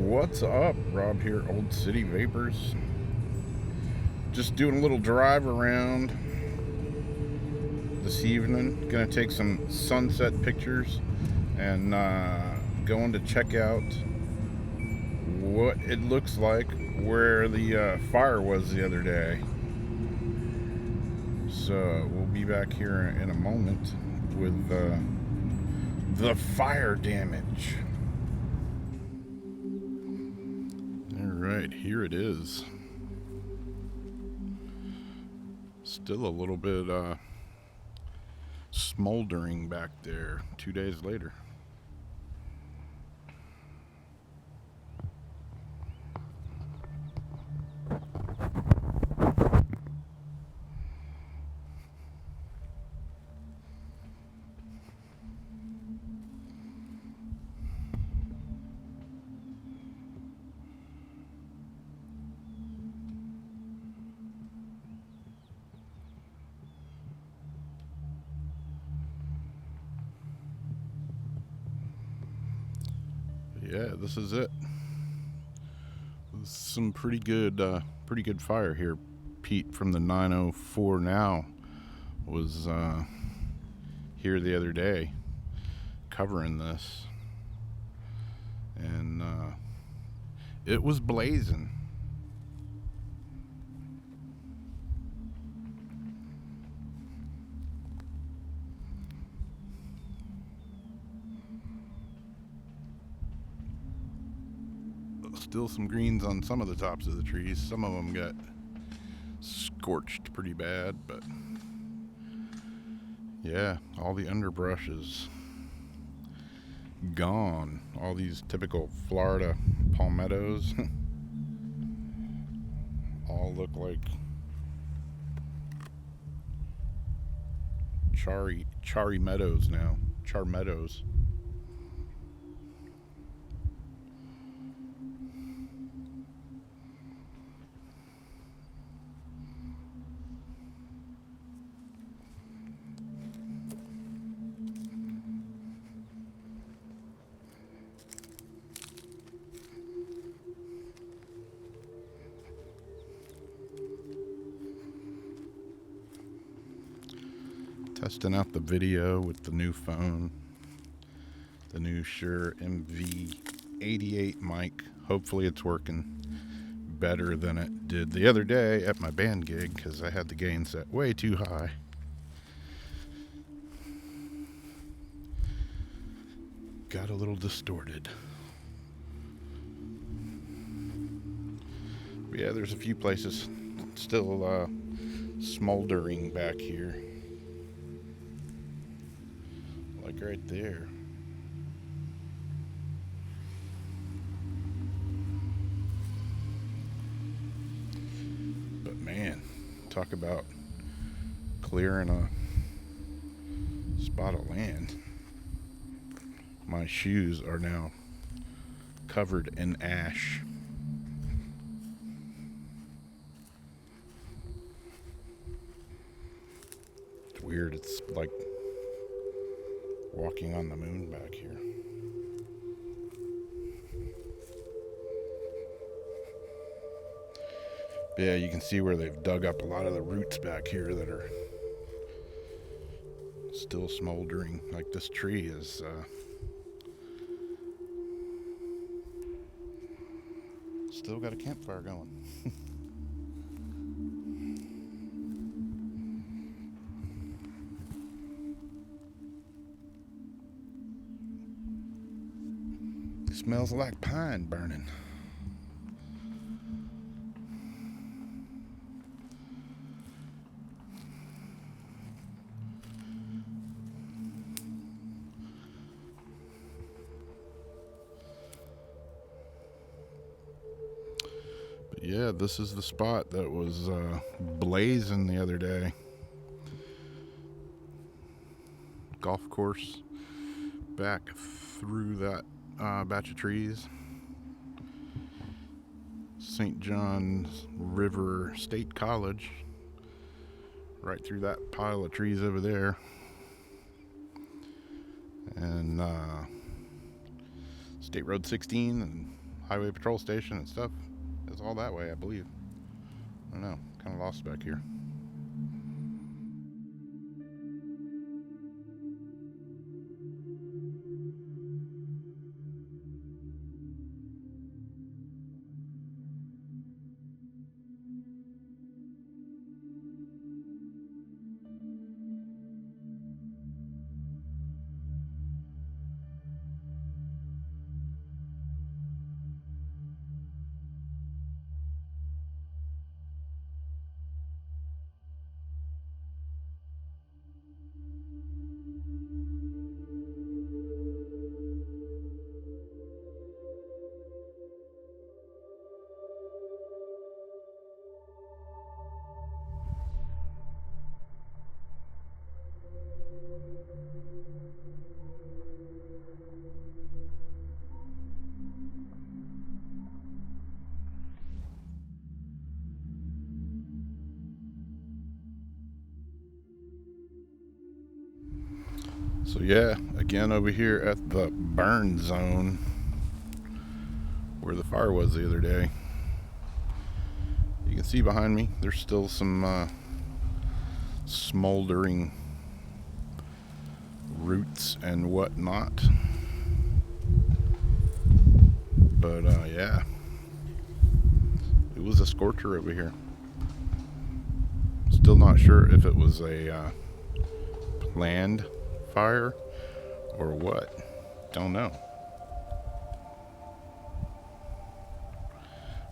What's up? Rob here, Old City Vapors. Just doing a little drive around this evening. Gonna take some sunset pictures and going to check out what it looks like where the fire was the other day. So we'll be back here in a moment with the fire damage. Alright, here it is. Still a little bit smoldering back there 2 days later. Yeah, this is it. This is some pretty good fire here. Pete from the 904 Now was here the other day covering this, and it was blazing. Still some greens on some of the tops of the trees. Some of them got scorched pretty bad, but yeah, all the underbrush is gone. All these typical Florida palmettos all look like charry meadows now. Char meadows. Testing out the video with the new phone, the new Shure MV-88 mic. Hopefully it's working better than it did the other day at my band gig, because I had the gain set way too high. Got a little distorted. But yeah, there's a few places still smoldering back here. Like right there. But man, talk about clearing a spot of land. My shoes are now covered in ash. It's weird, it's like walking on the moon back here. But yeah, you can see where they've dug up a lot of the roots back here that are still smoldering. Like this tree is still got a campfire going. Smells like pine burning. But yeah, this is the spot that was blazing the other day. Golf course back through that batch of trees. St. John's River State College, right through that pile of trees over there. And State Road 16 and highway patrol station and stuff is all that way, I believe. I don't know, kind of lost back here. So yeah, again over here at the burn zone where the fire was the other day. You can see behind me there's still some smoldering roots and whatnot. But yeah, it was a scorcher over here. Still not sure if it was a planned fire or what. Don't know.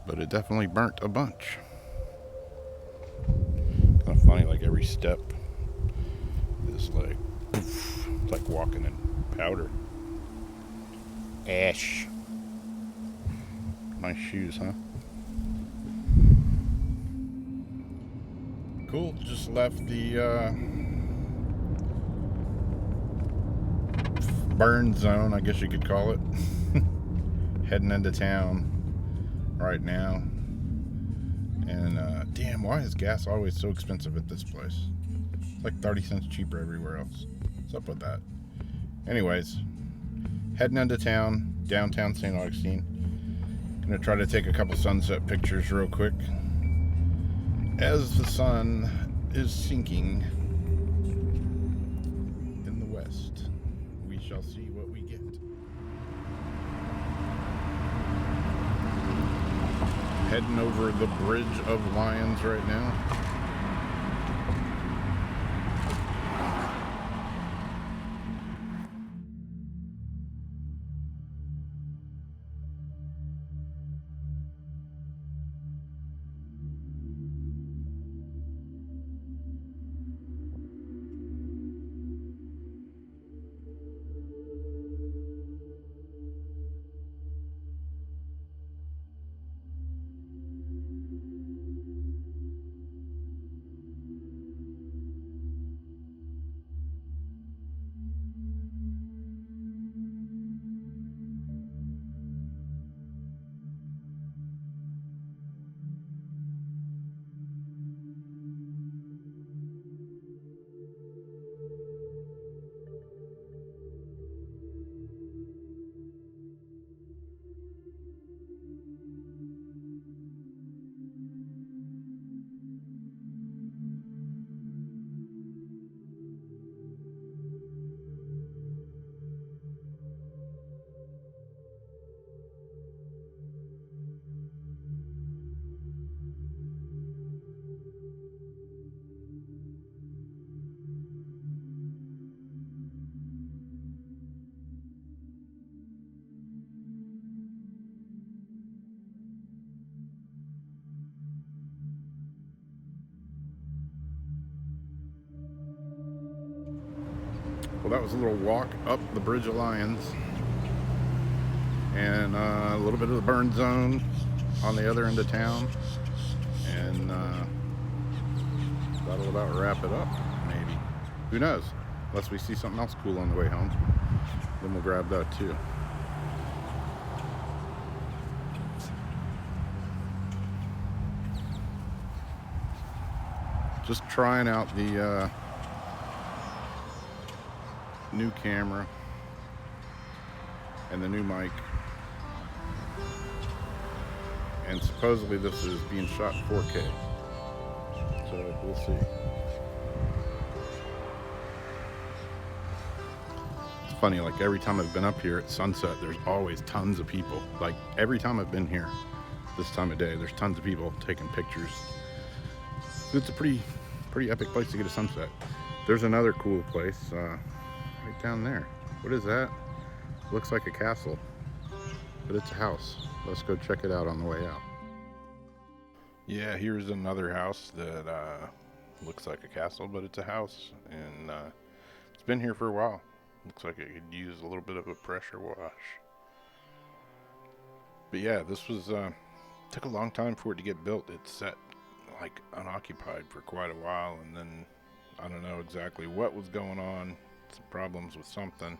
But it definitely burnt a bunch. Kind of funny, like every step is like poof, it's like walking in powder. Ash. Nice shoes, huh? Cool. Just left the burn zone, I guess you could call it. Heading into town right now. And damn, why is gas always so expensive at this place? It's like 30 cents cheaper everywhere else. What's up with that? Anyways, heading into town, downtown St. Augustine. Gonna try to take a couple sunset pictures real quick as the sun is sinking in the west. We shall see what we get. Heading over the Bridge of Lions right now. Well, that was a little walk up the Bridge of Lions and a little bit of the burn zone on the other end of town, and that'll about wrap it up, maybe. Who knows? Unless we see something else cool on the way home, then we'll grab that too. Just trying out the new camera and the new mic. And supposedly this is being shot in 4K. So we'll see. It's funny, like every time I've been up here at sunset, there's always tons of people. Like every time I've been here this time of day, there's tons of people taking pictures. It's a pretty epic place to get a sunset. There's another cool place right down there. What is that? Looks like a castle, but it's a house. Let's go check it out on the way out. Yeah, here's another house that looks like a castle, but it's a house, and it's been here for a while. Looks like it could use a little bit of a pressure wash. But yeah, this was took a long time for it to get built. It sat like unoccupied for quite a while, and then I don't know exactly what was going on, some problems with something,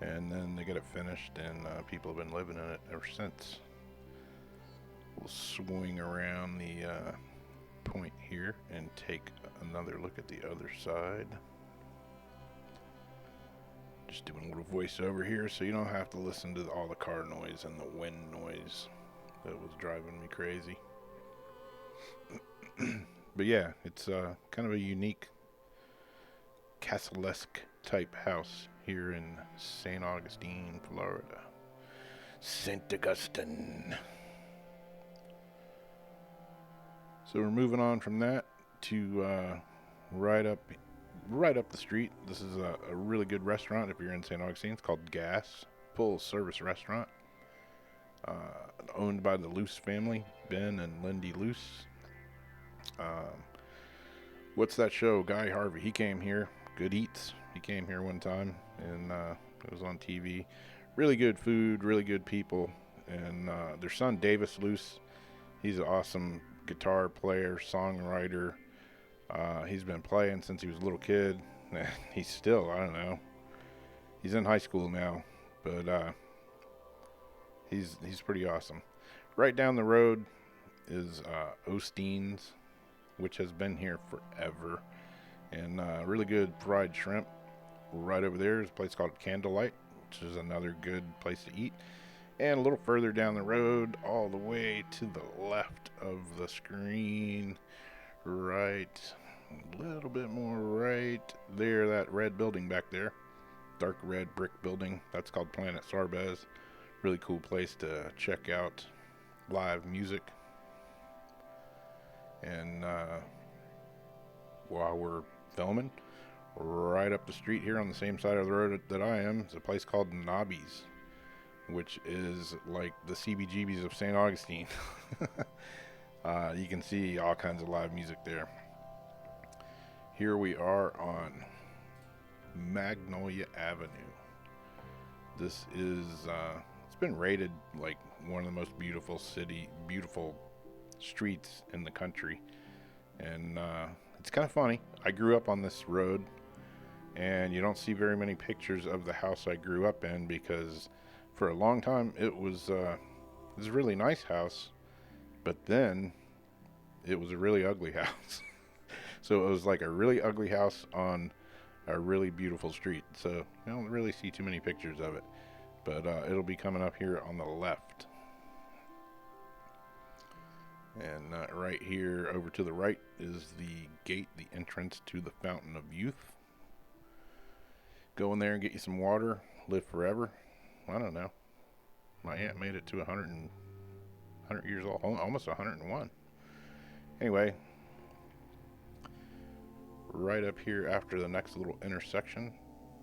and then they got it finished, and people have been living in it ever since. We'll swing around the point here and take another look at the other side. Just doing a little voiceover here so you don't have to listen to all the car noise and the wind noise that was driving me crazy. But yeah, it's kind of a unique castle-esque type house here in St. Augustine, Florida. St. Augustine. So we're moving on from that to right up the street. This is a really good restaurant if you're in St. Augustine. It's called Gas, full service restaurant, owned by the Luce family, Ben and Lindy Luce. What's that show? Guy Harvey. He came here. Good Eats. He came here one time, and it was on TV. Really good food, really good people, and their son Davis Luce. He's an awesome guitar player, songwriter. He's been playing since he was a little kid. He's still, I don't know. He's in high school now, but he's pretty awesome. Right down the road is Augustine's, which has been here forever, and really good fried shrimp. Right over there is a place called Candlelight, which is another good place to eat. And a little further down the road, all the way to the left of the screen, right, a little bit more right there, that red building back there, dark red brick building, that's called Planet Sarbez. Really cool place to check out live music. And while we're filming, right up the street here on the same side of the road that I am is a place called Nobby's, which is like the CBGBs of St. Augustine. You can see all kinds of live music there. Here we are on Magnolia Avenue. This is, it's been rated like one of the most beautiful streets in the country. And it's kind of funny. I grew up on this road, and you don't see very many pictures of the house I grew up in because for a long time it was a really nice house, but then it was a really ugly house. So it was like a really ugly house on a really beautiful street. So you don't really see too many pictures of it, but it'll be coming up here on the left. And right here over to the right is the gate, the entrance to the Fountain of Youth. Go in there and get you some water, live forever. I don't know. My aunt made it to 100 years old, almost 101. Anyway, right up here after the next little intersection,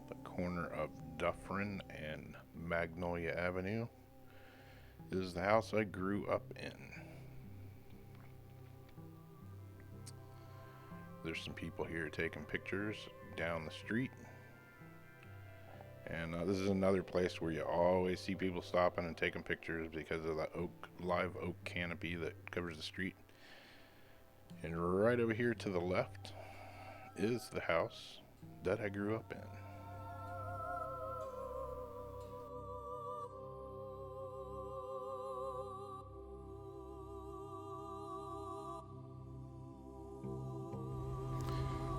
the corner of Dufferin and Magnolia Avenue, is the house I grew up in. There's some people here taking pictures down the street. And this is another place where you always see people stopping and taking pictures because of the live oak canopy that covers the street. And right over here to the left is the house that I grew up in.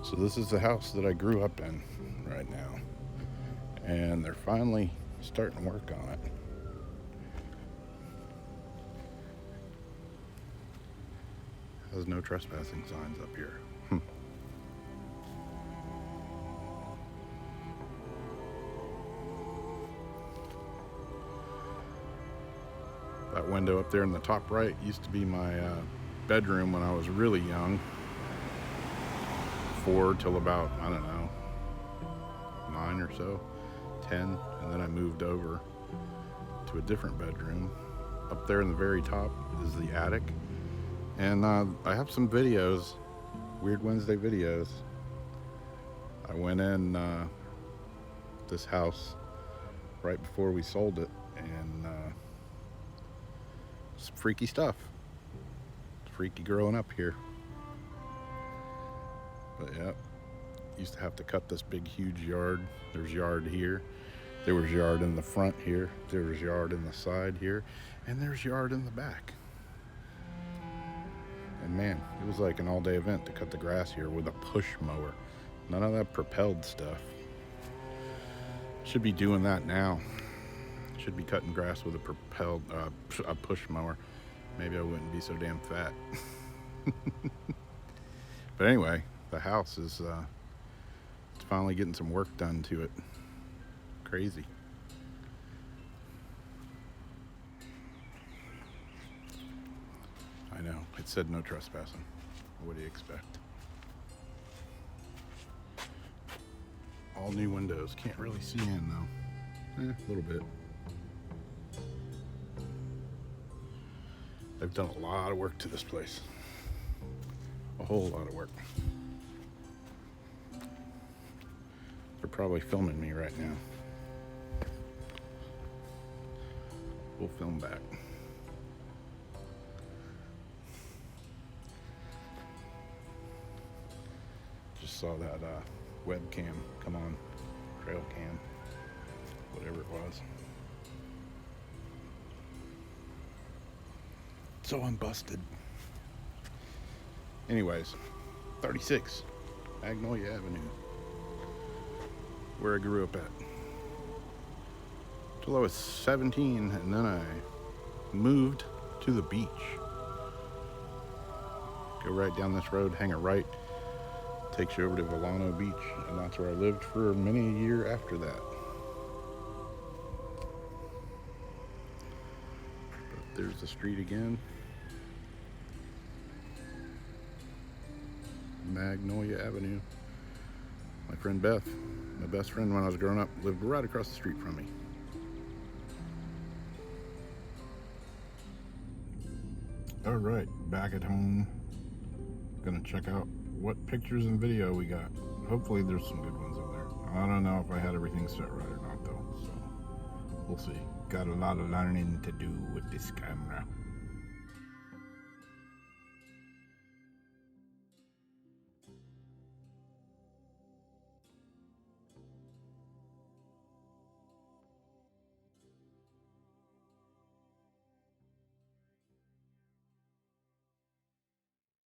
So this is the house that I grew up in right now. And they're finally starting to work on it. has no trespassing signs up here. That window up there in the top right used to be my bedroom when I was really young. 4 till about, I don't know, 9 or so, 10, and then I moved over to a different bedroom. Up there in the very top is the attic, and I have some videos, Weird Wednesday videos. I went in this house right before we sold it, and some freaky stuff. It's freaky growing up here. But yeah, used to have to cut this big huge yard. There's yard here, there was yard in the front here, there was yard in the side here, and there's yard in the back. And man, it was like an all-day event to cut the grass here with a push mower. None of that propelled stuff. Should be doing that now. Should be cutting grass with a propelled a push mower. Maybe I wouldn't be so damn fat. But anyway, the house is it's finally getting some work done to it. Crazy. I know, it said no trespassing. What do you expect? All new windows. Can't really see in though. A little bit. They've done a lot of work to this place. A whole lot of work. They're probably filming me right now. We'll film back. Just saw that webcam come on, trail cam, whatever it was. So unbusted. Anyways, 36 Magnolia Avenue, where I grew up at till I was 17, and then I moved to the beach. Go right down this road, hang a right, takes you over to Volano Beach, and that's where I lived for many a year after that. But there's the street again. Magnolia Avenue. My friend Beth, my best friend when I was growing up, lived right across the street from me. All right, back at home. Gonna check out what pictures and video we got. Hopefully there's some good ones in there. I don't know if I had everything set right or not though, so we'll see. Got a lot of learning to do with this camera.